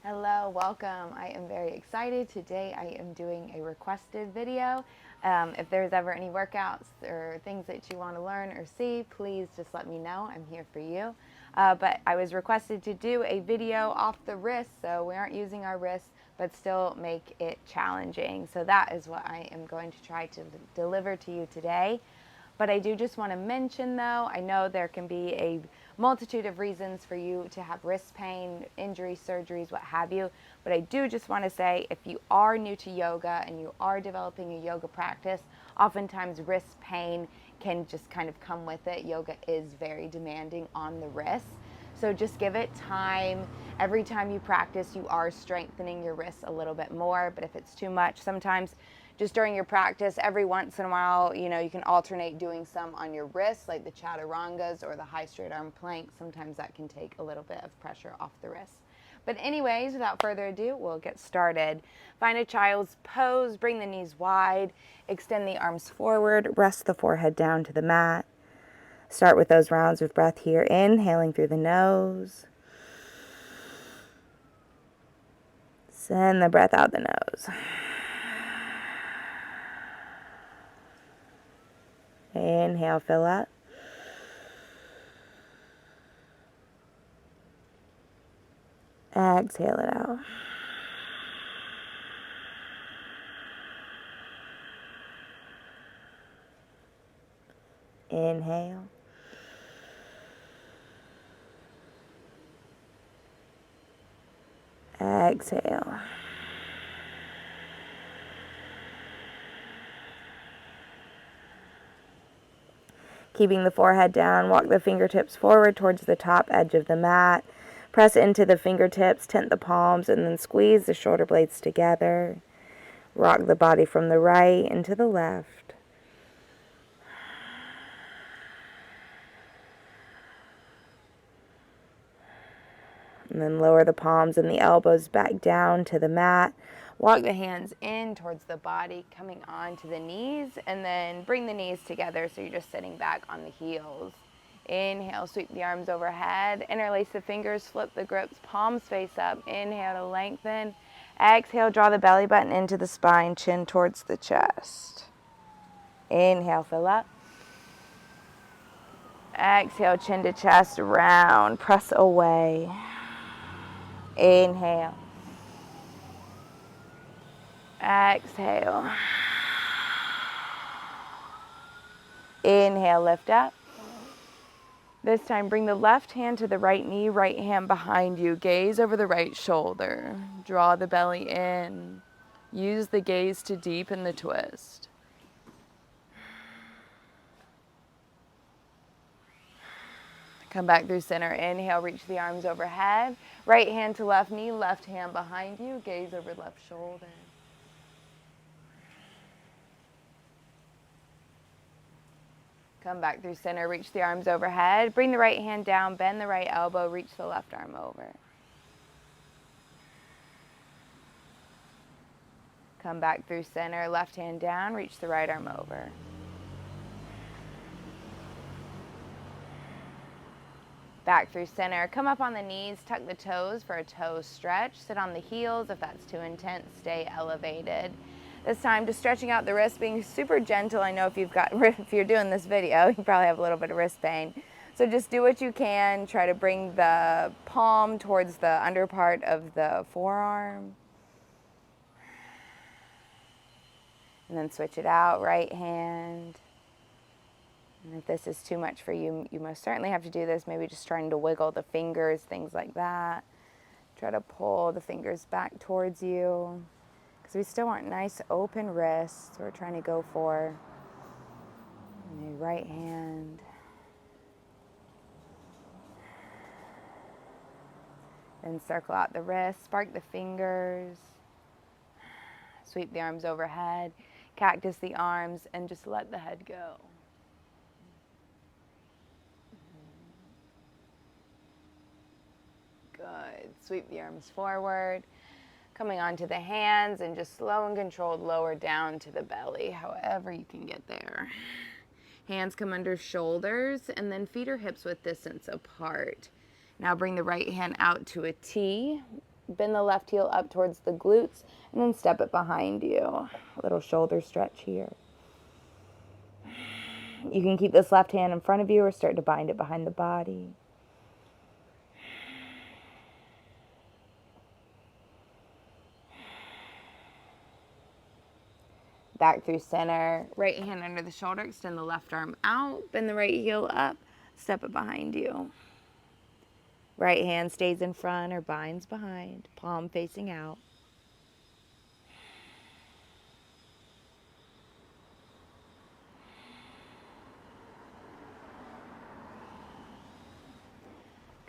Hello, welcome. I am very excited. Today I am doing a requested video. If there's ever any workouts or things that you want to learn or see, please just let me know. I'm here for you. But I was requested to do a video off the wrist, so we aren't using our wrists, but still make it challenging. So that is what I am going to try to deliver to you today. But I do just want to mention, though, I know there can be a multitude of reasons for you to have wrist pain, injuries, surgeries, what have you. But I do just want to say, if you are new to yoga and you are developing a yoga practice, oftentimes wrist pain can just kind of come with it. Yoga is very demanding on the wrists. So just give it time. Every time you practice, you are strengthening your wrists a little bit more. But if it's too much, sometimes just during your practice, every once in a while, you can alternate doing some on your wrists, like the chaturangas or the high straight arm plank. Sometimes that can take a little bit of pressure off the wrists. But anyways, without further ado, we'll get started. Find a child's pose, bring the knees wide, extend the arms forward, rest the forehead down to the mat. Start with those rounds of breath here, inhaling through the nose. Send the breath out the nose. Inhale, fill up. Exhale it out. Inhale. Exhale. Keeping the forehead down, walk the fingertips forward towards the top edge of the mat. Press into the fingertips, tent the palms, and then squeeze the shoulder blades together. Rock the body from the right into the left. And then lower the palms and the elbows back down to the mat. Walk the hands in towards the body, coming onto the knees, and then bring the knees together so you're just sitting back on the heels. Inhale, sweep the arms overhead, interlace the fingers, flip the grips, palms face up. Inhale to lengthen. Exhale, draw the belly button into the spine, chin towards the chest. Inhale, fill up. Exhale, chin to chest, round, press away. Inhale. Exhale. Inhale, lift up. This time, bring the left hand to the right knee, right hand behind you. Gaze over the right shoulder. Draw the belly in. Use the gaze to deepen the twist. Come back through center. Inhale, reach the arms overhead. Right hand to left knee, left hand behind you. Gaze over left shoulder. Come back through center, reach the arms overhead. Bring the right hand down, bend the right elbow, reach the left arm over. Come back through center, left hand down, reach the right arm over. Back through center, come up on the knees, tuck the toes for a toe stretch. Sit on the heels. If that's too intense, stay elevated. This time, just stretching out the wrist, being super gentle. I know if you're doing this video, you probably have a little bit of wrist pain. So just do what you can. Try to bring the palm towards the under part of the forearm. And then switch it out, right hand. And if this is too much for you, you most certainly have to do this. Maybe just trying to wiggle the fingers, things like that. Try to pull the fingers back towards you. Because we still want nice open wrists. We're trying to go for the right hand. Then circle out the wrist, spark the fingers. Sweep the arms overhead. Cactus the arms and just let the head go. Good. Sweep the arms forward. Coming onto the hands and just slow and controlled lower down to the belly, however you can get there. Hands come under shoulders and then feet or hips width distance apart. Now bring the right hand out to a T. bend the left heel up towards the glutes, and then step it behind you. A little shoulder stretch here. You can keep this left hand in front of you or start to bind it behind the body. Back through center, right hand under the shoulder, extend the left arm out, bend the right heel up, step it behind you. Right hand stays in front or binds behind, palm facing out.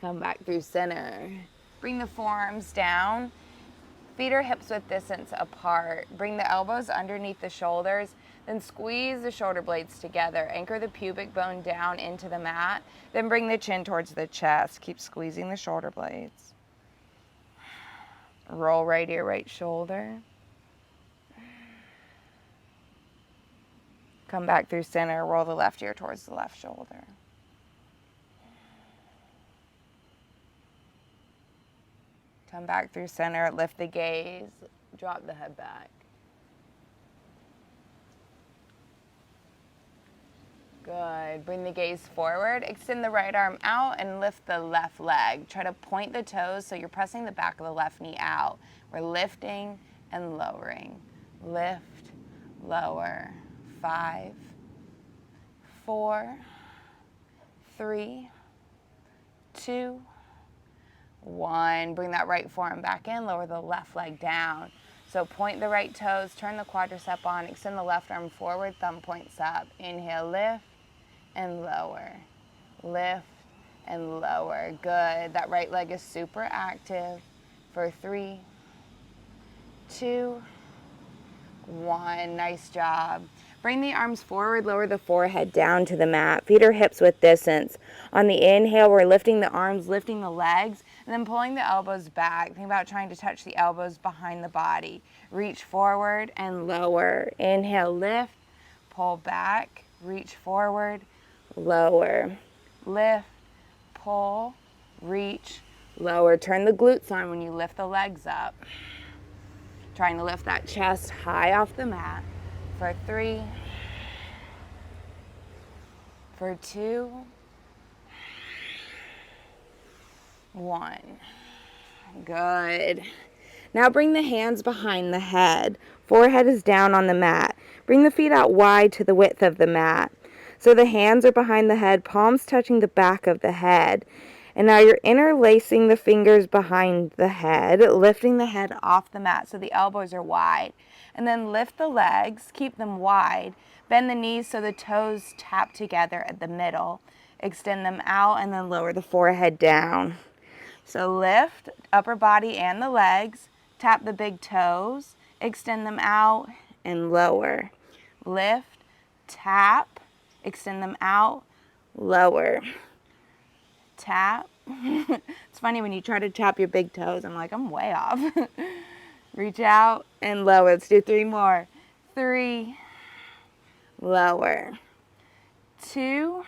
Come back through center. Bring the forearms down. Feet or hips width distance apart. Bring the elbows underneath the shoulders. Then squeeze the shoulder blades together. Anchor the pubic bone down into the mat. Then bring the chin towards the chest. Keep squeezing the shoulder blades. Roll right ear, right shoulder. Come back through center. Roll the left ear towards the left shoulder. Come back through center, lift the gaze, drop the head back. Good. Bring the gaze forward, extend the right arm out and lift the left leg. Try to point the toes so you're pressing the back of the left knee out. We're lifting and lowering. Lift, lower. 5, 4, 3, 2, 1. Bring that right forearm back in, lower the left leg down. So point the right toes, turn the quadricep on, extend the left arm forward, thumb points up. Inhale, lift and lower. Lift and lower. Good. That right leg is super active for 3, 2, 1. Nice job. Bring the arms forward, lower the forehead down to the mat. Feet or hips width distance. On the inhale, we're lifting the arms, lifting the legs, and then pulling the elbows back. Think about trying to touch the elbows behind the body. Reach forward and lower. Inhale, lift, pull back, reach forward, lower. Lift, pull, reach, lower. Turn the glutes on when you lift the legs up. Trying to lift that chest high off the mat. For 3, for 2, 1. Good. Now bring the hands behind the head. Forehead is down on the mat. Bring the feet out wide to the width of the mat. So the hands are behind the head, palms touching the back of the head. And now you're interlacing the fingers behind the head, lifting the head off the mat so the elbows are wide. And then lift the legs, keep them wide. Bend the knees so the toes tap together at the middle. Extend them out and then lower the forehead down. So lift upper body and the legs, tap the big toes, extend them out and lower. Lift, tap, extend them out, lower. Tap. It's funny when you try to tap your big toes, I'm like, I'm way off. Reach out and lower. Let's do 3 more. 3, lower. 2,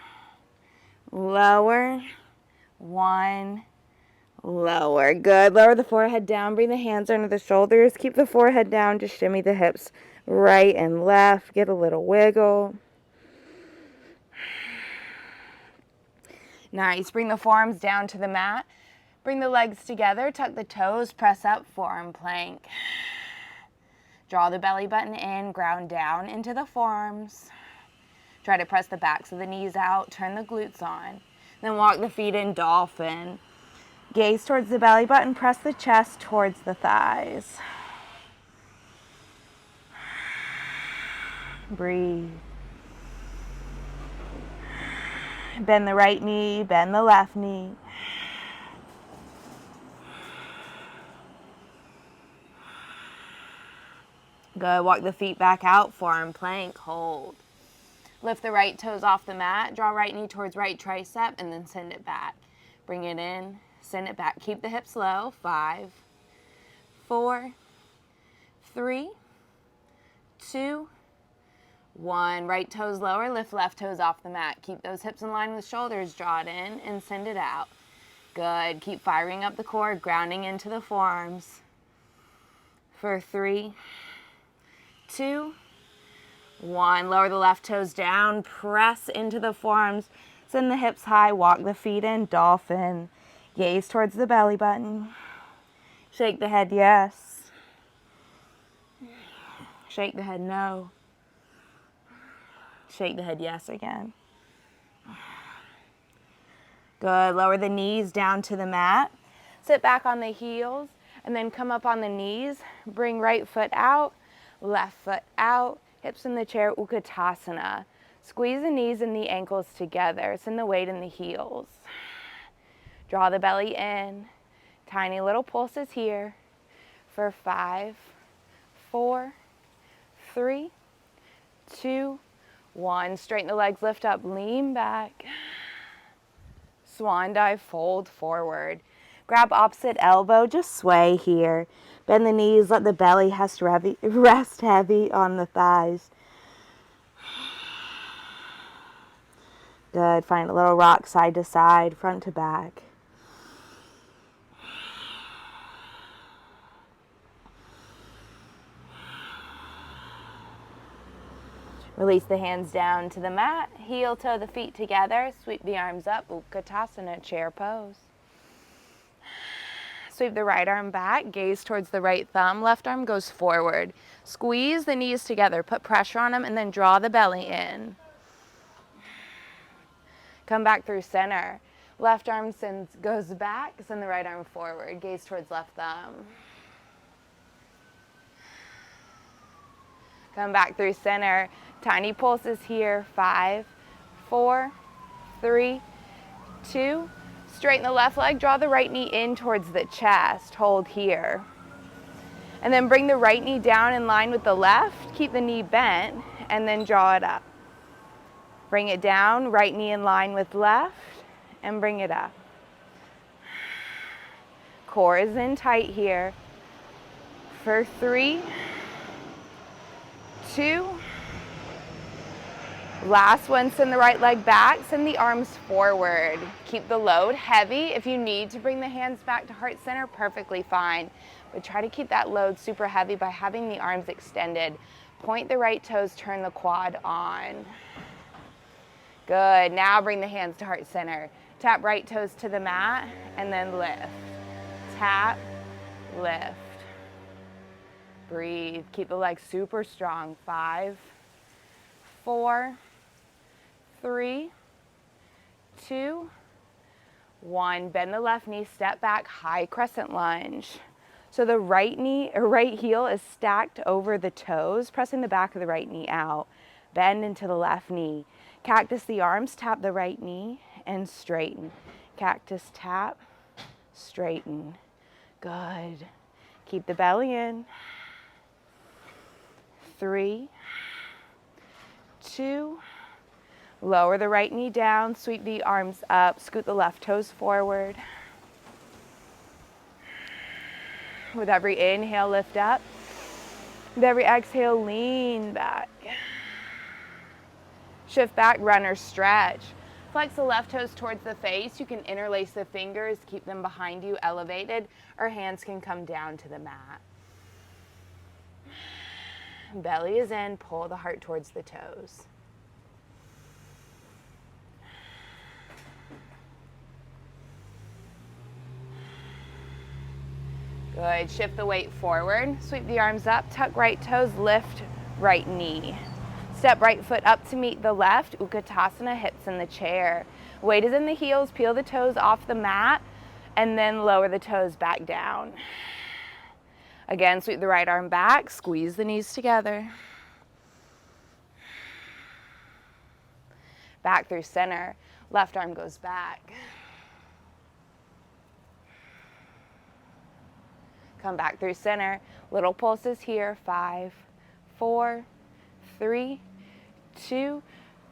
lower. 1, lower. Good. Lower the forehead down. Bring the hands under the shoulders. Keep the forehead down. Just shimmy the hips right and left. Get a little wiggle. Nice. Bring the forearms down to the mat. Bring the legs together. Tuck the toes. Press up. Forearm plank. Draw the belly button in. Ground down into the forearms. Try to press the backs of the knees out. Turn the glutes on. Then walk the feet in dolphin. Gaze towards the belly button. Press the chest towards the thighs. Breathe. Bend the right knee, bend the left knee. Good. Walk the feet back out, forearm plank, hold. Lift the right toes off the mat, draw right knee towards right tricep, and then send it back. Bring it in, send it back. Keep the hips low. 5, 4, 3, 2, 1. Right toes lower, lift left toes off the mat. Keep those hips in line with shoulders, draw it in and send it out. Good. Keep firing up the core, grounding into the forearms. For 3, 2, 1. Lower the left toes down, press into the forearms, send the hips high, walk the feet in, dolphin. Gaze towards the belly button. Shake the head yes. Shake the head no. Shake the head yes again. Good. Lower the knees down to the mat. Sit back on the heels and then come up on the knees. Bring right foot out, left foot out, hips in the chair, Utkatasana. Squeeze the knees and the ankles together. Send the weight in the heels. Draw the belly in. Tiny little pulses here for 5, 4, 3, 2, 1. Straighten the legs, lift up, lean back. Swan dive, fold forward. Grab opposite elbow, just sway here. Bend the knees, let the belly rest heavy on the thighs. Good. Find a little rock side to side, front to back. Release the hands down to the mat. Heel toe the feet together. Sweep the arms up. Utkatasana, chair pose. Sweep the right arm back. Gaze towards the right thumb. Left arm goes forward. Squeeze the knees together. Put pressure on them and then draw the belly in. Come back through center. Left arm goes back. Send the right arm forward. Gaze towards left thumb. Come back through center. Tiny pulses here. 5, 4, 3, 2. Straighten the left leg. Draw the right knee in towards the chest. Hold here. And then bring the right knee down in line with the left. Keep the knee bent and then draw it up. Bring it down. Right knee in line with left and bring it up. Core is in tight here. For 3, 2. Last one, send the right leg back, send the arms forward. Keep the load heavy. If you need to bring the hands back to heart center, perfectly fine. But try to keep that load super heavy by having the arms extended. Point the right toes, turn the quad on. Good. Now bring the hands to heart center. Tap right toes to the mat and then lift. Tap, lift. Breathe. Keep the legs super strong. 5, 4, 3, 2, 1. Bend the left knee, step back, high crescent lunge. So the right knee or right heel is stacked over the toes, pressing the back of the right knee out. Bend into the left knee. Cactus the arms, tap the right knee and straighten. Cactus tap, straighten. Good. Keep the belly in. 3, 2. Lower the right knee down, sweep the arms up, scoot the left toes forward. With every inhale, lift up. With every exhale, lean back. Shift back, runner stretch. Flex the left toes towards the face. You can interlace the fingers, keep them behind you, elevated, or hands can come down to the mat. Belly is in, pull the heart towards the toes. Good. Shift the weight forward. Sweep the arms up. Tuck right toes. Lift right knee. Step right foot up to meet the left. Utkatasana, hips in the chair. Weight is in the heels. Peel the toes off the mat and then lower the toes back down. Again, sweep the right arm back. Squeeze the knees together. Back through center. Left arm goes back. Come back through center. Little pulses here. 5, 4, 3, 2.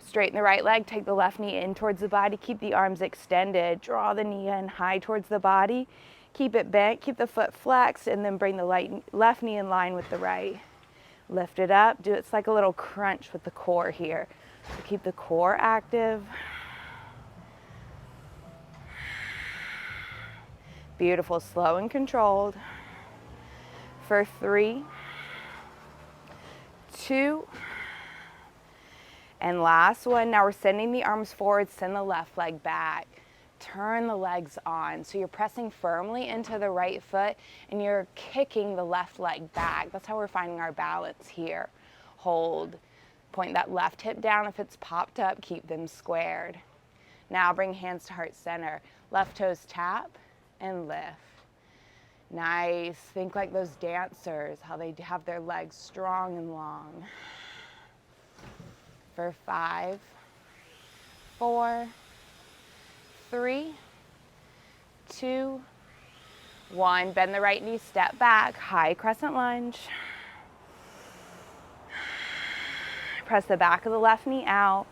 Straighten the right leg. Take the left knee in towards the body. Keep the arms extended. Draw the knee in high towards the body. Keep it bent. Keep the foot flexed. And then bring the left knee in line with the right. Lift it up. Do it's like a little crunch with the core here. So keep the core active. Beautiful, slow and controlled. For 3, 2, and last one. Now we're sending the arms forward, send the left leg back. Turn the legs on. So you're pressing firmly into the right foot and you're kicking the left leg back. That's how we're finding our balance here. Hold. Point that left hip down. If it's popped up, keep them squared. Now bring hands to heart center. Left toes tap and lift. Nice. Think like those dancers, how they have their legs strong and long. For 5, 4, 3, 2, 1. Bend the right knee, step back, high crescent lunge. Press the back of the left knee out.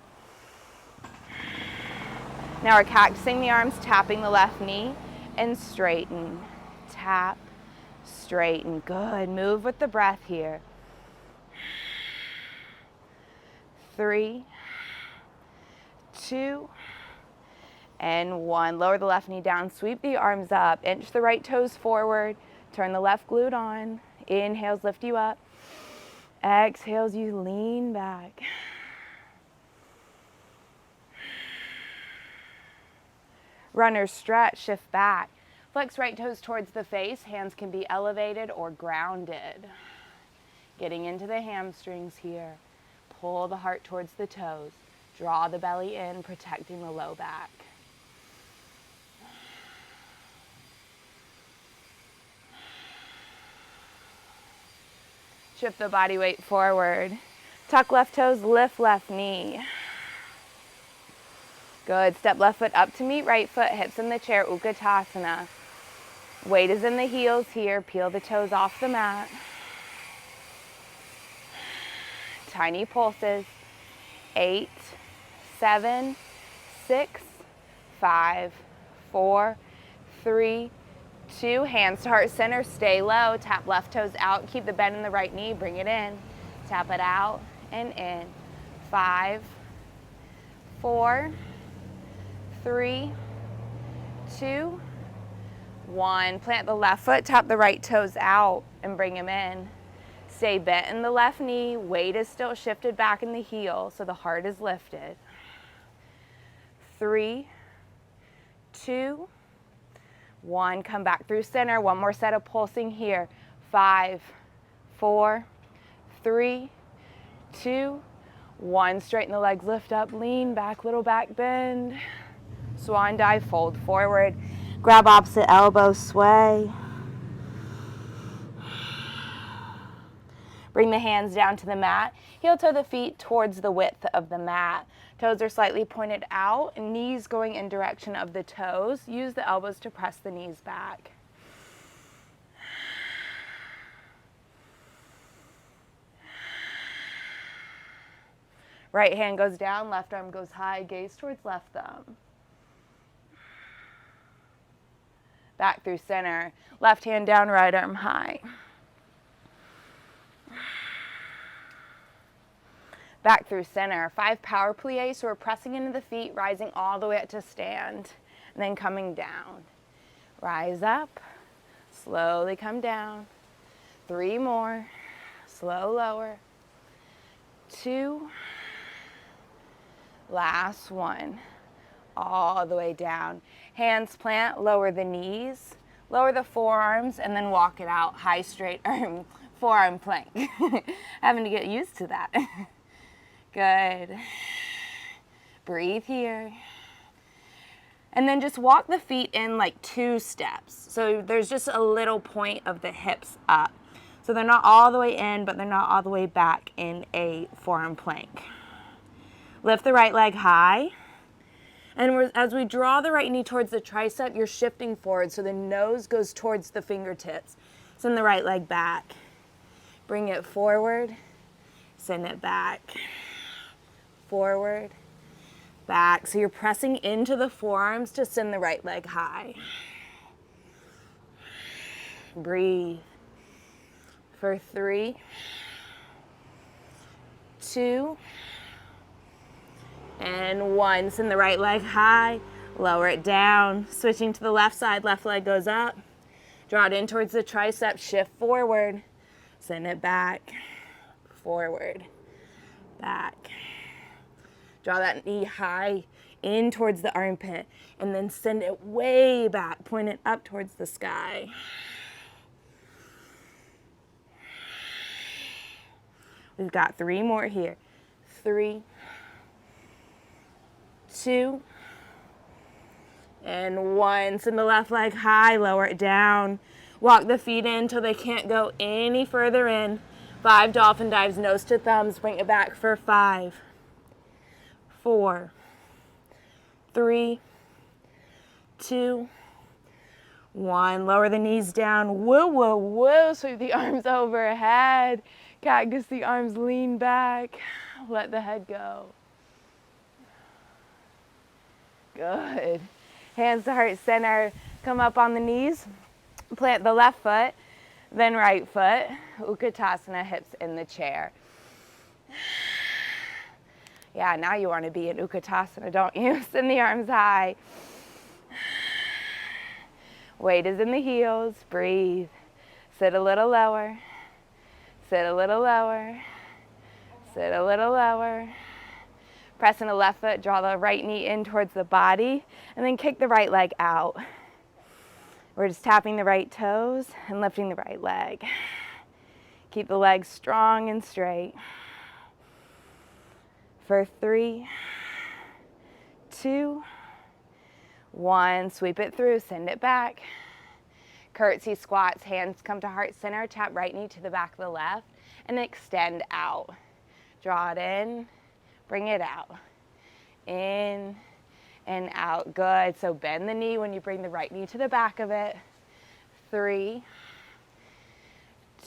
Now we're cactusing the arms, tapping the left knee, and straighten. Tap, straighten. Good. Move with the breath here. 3, 2, and 1. Lower the left knee down, sweep the arms up, inch the right toes forward, turn the left glute on. Inhales lift you up. Exhales you lean back. Runner stretch, shift back. Flex right toes towards the face. Hands can be elevated or grounded. Getting into the hamstrings here. Pull the heart towards the toes. Draw the belly in, protecting the low back. Shift the body weight forward. Tuck left toes, lift left knee. Good. Step left foot up to meet right foot, hips in the chair, Utkatasana. Weight is in the heels here. Peel the toes off the mat. Tiny pulses. 8, 7, 6, 5, 4, 3, 2. Hands to heart center. Stay low. Tap left toes out. Keep the bend in the right knee. Bring it in. Tap it out and in. 5, 4, 3, 2, 1. Plant the left foot. Tap the right toes out and bring them in. Stay bent in the left knee. Weight is still shifted back in the heel, so the heart is lifted. 3, 2, 1. Come back through center. One more set of pulsing here. 5, 4, 3, 2, 1. Straighten the legs, lift up, lean back, little back bend. Swan dive, fold forward. Grab opposite elbow, sway. Bring the hands down to the mat. Heel toe the feet towards the width of the mat. Toes are slightly pointed out, knees going in direction of the toes. Use the elbows to press the knees back. Right hand goes down, left arm goes high, gaze towards left thumb. Back through center. Left hand down, right arm high. Back through center. 5 power pliés, so we're pressing into the feet, rising all the way up to stand, and then coming down. Rise up, slowly come down. 3 more, slow lower. 2, last 1, all the way down. Hands plant, lower the knees, lower the forearms, and then walk it out, high straight arm, forearm plank. Having to get used to that. Good. Breathe here. And then just walk the feet in like 2 steps. So there's just a little point of the hips up. So they're not all the way in, but they're not all the way back in a forearm plank. Lift the right leg high. And as we draw the right knee towards the tricep, you're shifting forward. So the nose goes towards the fingertips. Send the right leg back. Bring it forward. Send it back. Forward, back. So you're pressing into the forearms to send the right leg high. Breathe. For 3, 2, and 1. Send the right leg high. Lower it down. Switching to the left side, left leg goes up. Draw it in towards the tricep, shift forward. Send it back, forward, back. Draw that knee high in towards the armpit, and then send it way back, point it up towards the sky. We've got 3 more here. 3, 2, and 1. Send the left leg high, lower it down. Walk the feet in until they can't go any further in. 5 dolphin dives, nose to thumbs. Bring it back for 5, 4, 3, 2, 1. Lower the knees down. Woo, woo, woo. Sweep the arms overhead. Cactus the arms, lean back. Let the head go. Good. Hands to heart center. Come up on the knees. Plant the left foot, then right foot. Utkatasana, hips in the chair. Yeah, now you want to be in Utkatasana, don't you? Send the arms high. Weight is in the heels. Breathe. Sit a little lower. Sit a little lower. Sit a little lower. Press in the left foot, draw the right knee in towards the body, and then kick the right leg out. We're just tapping the right toes and lifting the right leg. Keep the legs strong and straight. For 3, 2, 1. Sweep it through, send it back. Curtsy squats, hands come to heart center, tap right knee to the back of the left, and extend out. Draw it in, bring it out. In and out. Good. So bend the knee when you bring the right knee to the back of it. 3,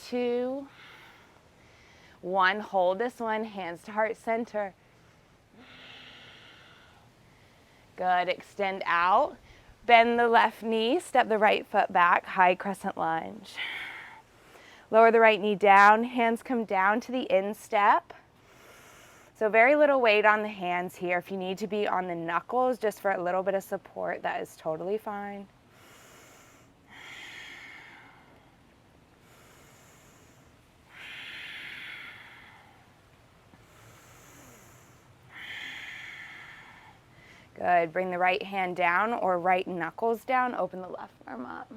2, 1. Hold this one, hands to heart center. Good. Extend out. Bend the left knee, step the right foot back, high crescent lunge. Lower the right knee down, hands come down to the instep. So very little weight on the hands here. If you need to be on the knuckles just for a little bit of support, that is totally fine. Good. Bring the right hand down or right knuckles down. Open the left arm up.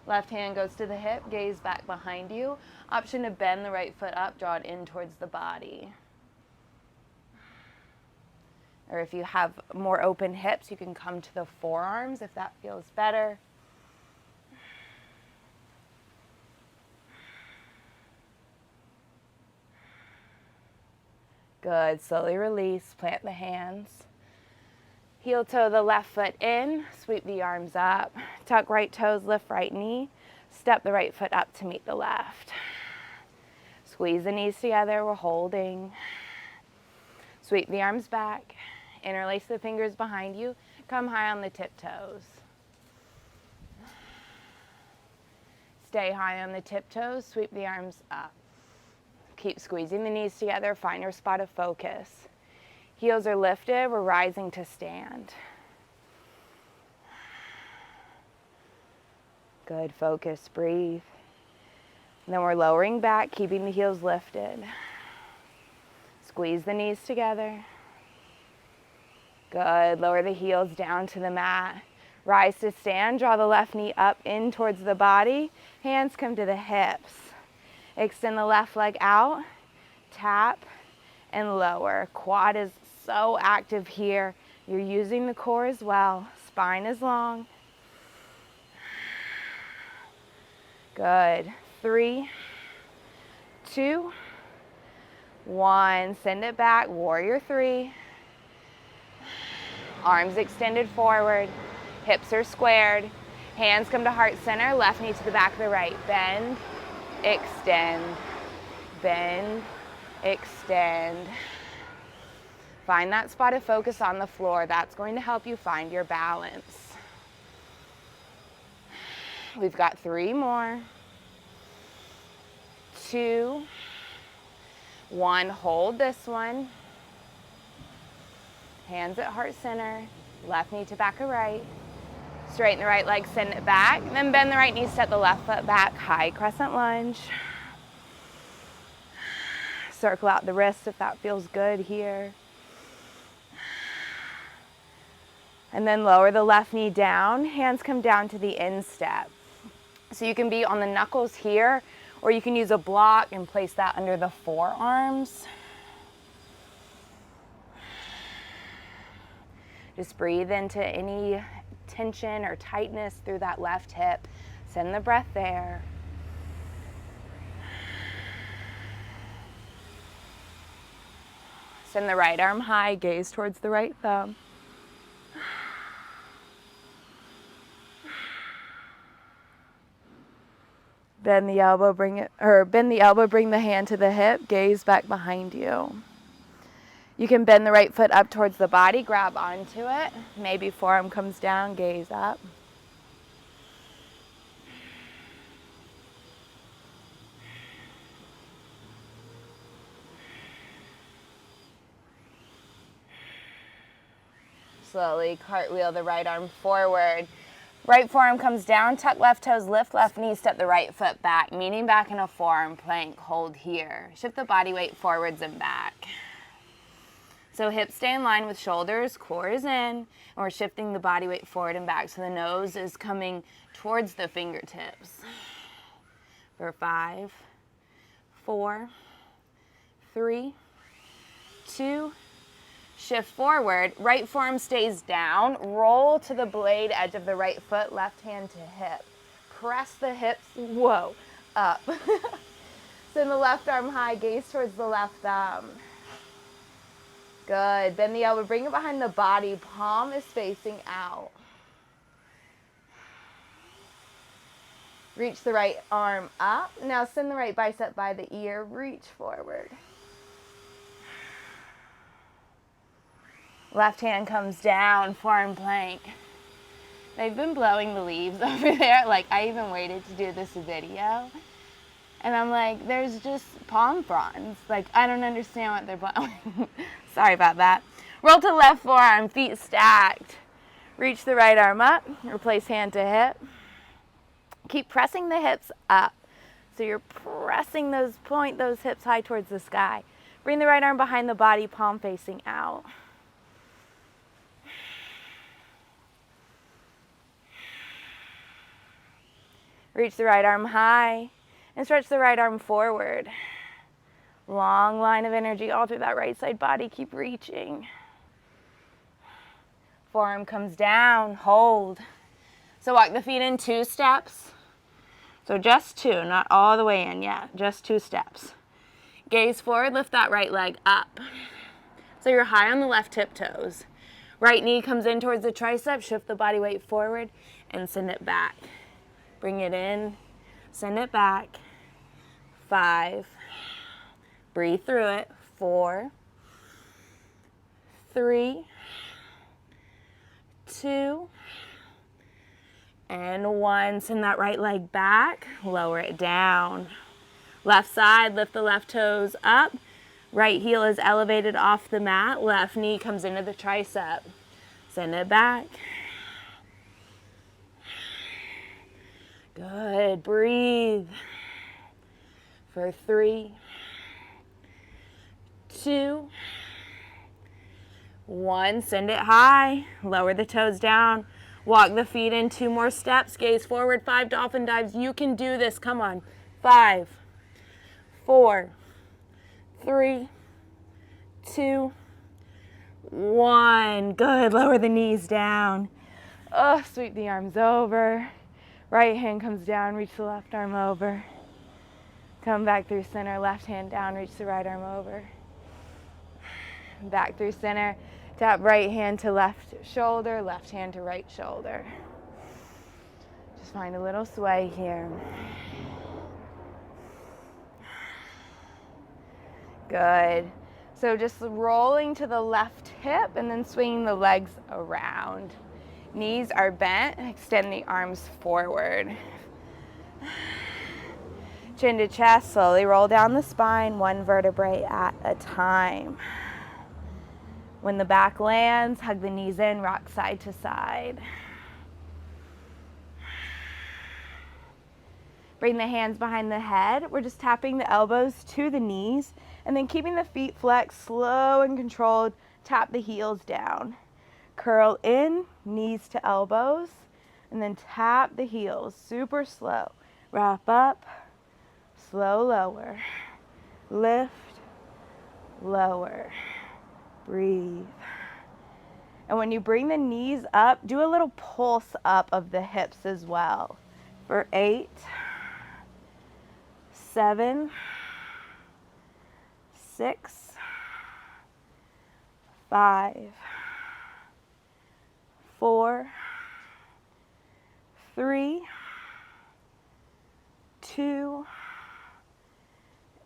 Left hand goes to the hip, gaze back behind you. Option to bend the right foot up, draw it in towards the body. Or if you have more open hips, you can come to the forearms if that feels better. Good. Slowly release. Plant the hands. Heel toe the left foot in. Sweep the arms up. Tuck right toes, lift right knee. Step the right foot up to meet the left. Squeeze the knees together. We're holding. Sweep the arms back. Interlace the fingers behind you. Come high on the tiptoes. Stay high on the tiptoes. Sweep the arms up. Keep squeezing the knees together. Find your spot of focus. Heels are lifted. We're rising to stand. Good. Focus. Breathe. And then we're lowering back, keeping the heels lifted. Squeeze the knees together. Good. Lower the heels down to the mat. Rise to stand. Draw the left knee up in towards the body. Hands come to the hips. Extend the left leg out, tap, and lower. Quad is so active here. You're using the core as well. Spine is long. Good. 3, 2, 1. Send it back. Warrior 3. Arms extended forward. Hips are squared. Hands come to heart center. Left knee to the back of the right. Bend. Extend, bend, extend. Find that spot of focus on the floor. That's going to help you find your balance. We've got 3 more. 2, 1. Hold this one. Hands at heart center. Left knee to back of right. Straighten the right leg, send it back. Then bend the right knee, step the left foot back. High crescent lunge. Circle out the wrist if that feels good here. And then lower the left knee down. Hands come down to the instep. So you can be on the knuckles here, or you can use a block and place that under the forearms. Just breathe into any tension or tightness through that left hip. Send the breath there. Send the right arm high, gaze towards the right thumb. Bend the elbow, bring the hand to the hip, gaze back behind you. You can bend the right foot up towards the body, grab onto it. Maybe forearm comes down, gaze up. Slowly cartwheel the right arm forward. Right forearm comes down, tuck left toes, lift left knee, step the right foot back, meeting back in a forearm plank, hold here. Shift the body weight forwards and back. So hips stay in line with shoulders, core is in, and we're shifting the body weight forward and back so the nose is coming towards the fingertips. For 5, 4, 3, 2, shift forward, right forearm stays down, roll to the blade edge of the right foot, left hand to hip. Press the hips, whoa, up. Send the left arm high, gaze towards the left thumb. Good, bend the elbow, bring it behind the body, palm is facing out. Reach the right arm up. Now send the right bicep by the ear, reach forward. Left hand comes down, forearm plank. They've been blowing the leaves over there. Like, I even waited to do this video. And I'm like, there's just palm fronds. Like, I don't understand what they're blowing. Sorry about that. Roll to left forearm, feet stacked. Reach the right arm up, replace hand to hip. Keep pressing the hips up. So you're pressing those hips high towards the sky. Bring the right arm behind the body, palm facing out. Reach the right arm high and stretch the right arm forward. Long line of energy all through that right side body. Keep reaching. Forearm comes down, hold. So walk the feet in 2 steps. So just 2, not all the way in yet, just 2 steps. Gaze forward, lift that right leg up. So you're high on the left tip toes. Right knee comes in towards the tricep, shift the body weight forward and send it back. Bring it in, send it back. 5, breathe through it. 4, 3, 2, and 1. Send that right leg back, lower it down. Left side, lift the left toes up. Right heel is elevated off the mat. Left knee comes into the tricep. Send it back. Good, breathe. For 3, 2, 1, send it high, lower the toes down, walk the feet in 2 more steps, gaze forward, 5 dolphin dives. You can do this, come on. 5, 4, 3, 2, 1. Good, lower the knees down. Oh, sweep the arms over. Right hand comes down, reach the left arm over. Come back through center, left hand down, reach the right arm over. Back through center, tap right hand to left shoulder, left hand to right shoulder. Just find a little sway here. Good. So just rolling to the left hip and then swinging the legs around. Knees are bent, extend the arms forward. Chin to chest, slowly roll down the spine, 1 vertebrae at a time. When the back lands, hug the knees in, rock side to side. Bring the hands behind the head. We're just tapping the elbows to the knees and then keeping the feet flexed, slow and controlled. Tap the heels down. Curl in, knees to elbows, and then tap the heels, super slow. Wrap up, slow lower. Lift, lower. Breathe. And when you bring the knees up, do a little pulse up of the hips as well. For 8, 7, 6, 5, 4, 3, 2,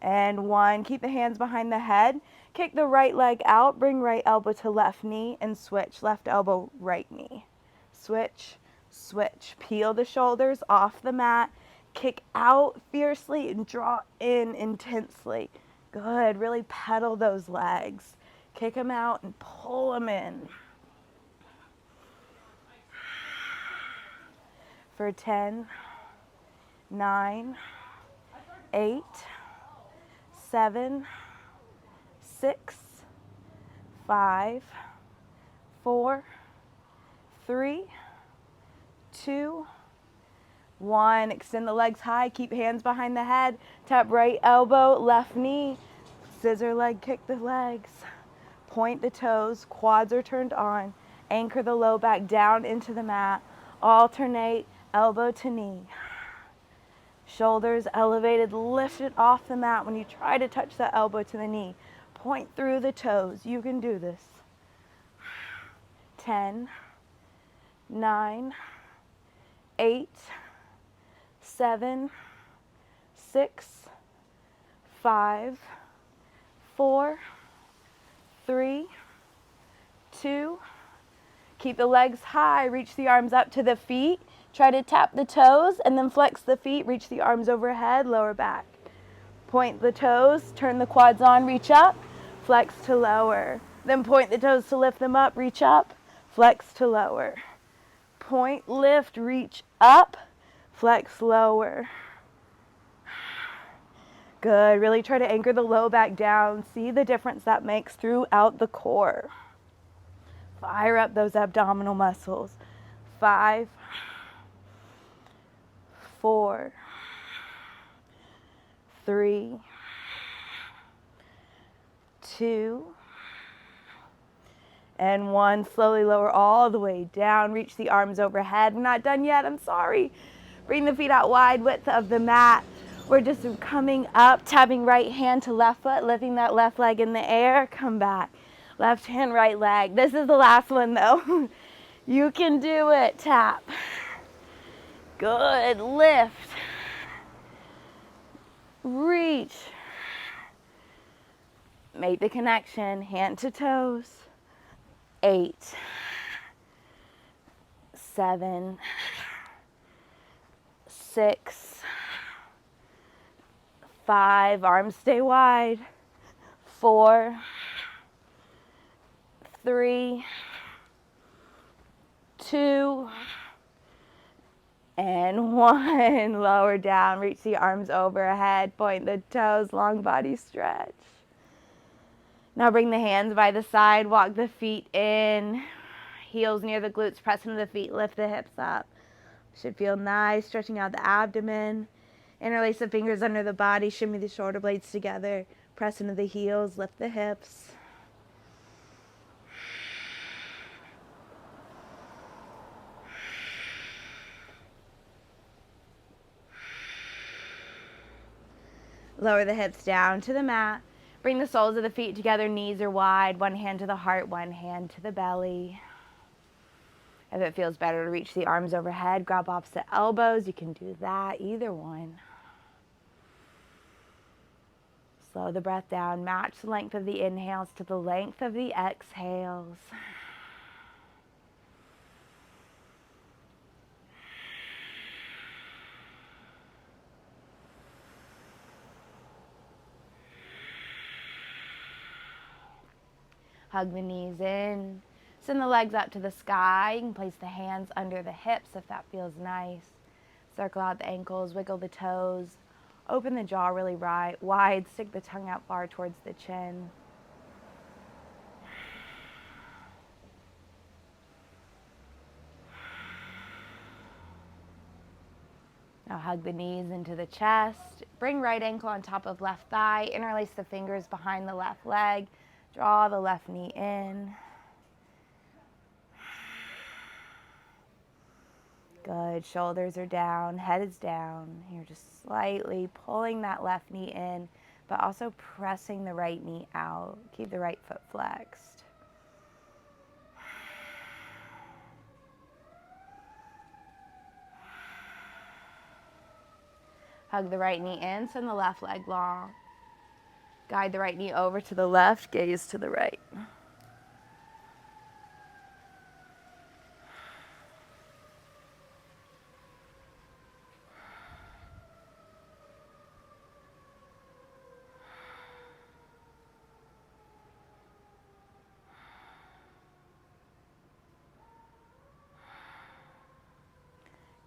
and 1. Keep the hands behind the head. Kick the right leg out, bring right elbow to left knee, and switch. Left elbow, right knee. Switch, switch. Peel the shoulders off the mat. Kick out fiercely and draw in intensely. Good. Really pedal those legs. Kick them out and pull them in. For 10, 9, 8, 7, 6, 5, 4, 3, 2, 1. Extend the legs high. Keep hands behind the head. Tap right elbow, left knee. Scissor leg, kick the legs. Point the toes. Quads are turned on. Anchor the low back down into the mat. Alternate elbow to knee. Shoulders elevated, lifted off the mat. When you try to touch that elbow to the knee, point through the toes. You can do this. 10, 9, 8, 7, 6, 5, 4, 3, 2. Keep the legs high. Reach the arms up to the feet. Try to tap the toes and then flex the feet. Reach the arms overhead, lower back. Point the toes, turn the quads on, reach up, flex to lower. Then point the toes to lift them up, reach up, flex to lower. Point, lift, reach up, flex, lower. Good. Really try to anchor the low back down. See the difference that makes throughout the core. Fire up those abdominal muscles. 5, 4, 3, 2, and 1. Slowly lower all the way down. Reach the arms overhead. We're not done yet. I'm sorry. Bring the feet out wide, width of the mat. We're just coming up, tapping right hand to left foot, lifting that left leg in the air. Come back. Left hand, right leg. This is the last one though. You can do it. Tap. Good. Lift. Reach. Make the connection. Hand to toes. 8, 7, 6, 5. Arms stay wide. 4, 3, 2, and 1. Lower down. Reach the arms overhead. Point the toes. Long body stretch. Now bring the hands by the side. Walk the feet in. Heels near the glutes. Press into the feet. Lift the hips up. Should feel nice. Stretching out the abdomen. Interlace the fingers under the body. Shimmy the shoulder blades together. Press into the heels. Lift the hips. Lower the hips down to the mat. Bring the soles of the feet together. Knees are wide. One hand to the heart, one hand to the belly. If it feels better to reach the arms overhead, grab opposite elbows. You can do that, either one. Slow the breath down. Match the length of the inhales to the length of the exhales. Hug the knees in. Send the legs up to the sky. You can place the hands under the hips if that feels nice. Circle out the ankles, wiggle the toes. Open the jaw really wide. Stick the tongue out far towards the chin. Now hug the knees into the chest. Bring right ankle on top of left thigh. Interlace the fingers behind the left leg. Draw the left knee in. Good. Shoulders are down. Head is down. You're just slightly pulling that left knee in, but also pressing the right knee out. Keep the right foot flexed. Hug the right knee in, send the left leg long. Guide the right knee over to the left, gaze to the right.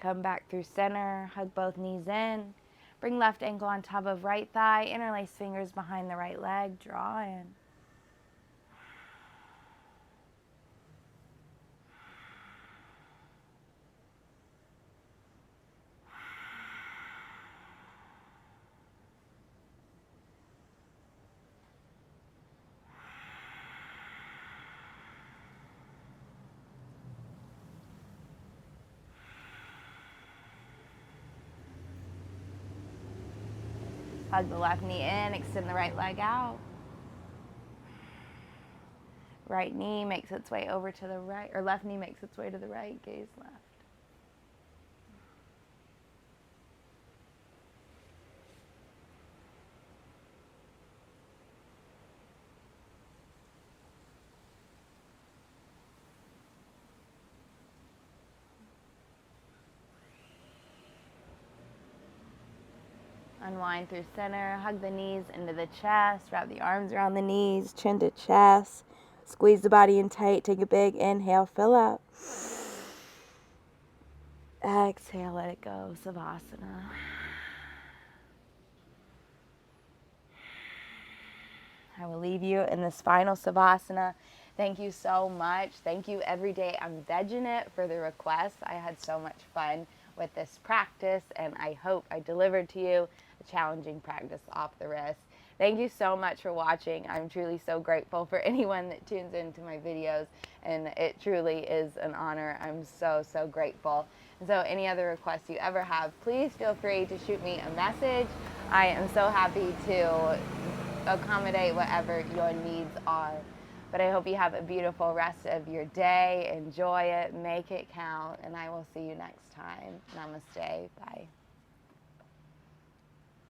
Come back through center, hug both knees in. Bring left ankle on top of right thigh, interlace fingers behind the right leg, draw in. Hug the left knee in, extend the right leg out. Right knee makes its way over to the right, or left knee makes its way to the right, gaze left. Unwind through center, hug the knees into the chest, wrap the arms around the knees, chin to chest. Squeeze the body in tight, take a big inhale, fill up. Exhale, let it go, Savasana. I will leave you in this final Savasana. Thank you so much. Thank you every day. I'm vegging it for the requests. I had so much fun with this practice, and I hope I delivered to you a challenging practice off the wrist. Thank you so much for watching. I'm truly so grateful for anyone that tunes into my videos, and it truly is an honor. I'm so, so grateful. And so any other requests you ever have, please feel free to shoot me a message. I am so happy to accommodate whatever your needs are. But I hope you have a beautiful rest of your day. Enjoy it, make it count, and I will see you next time. Namaste. Bye.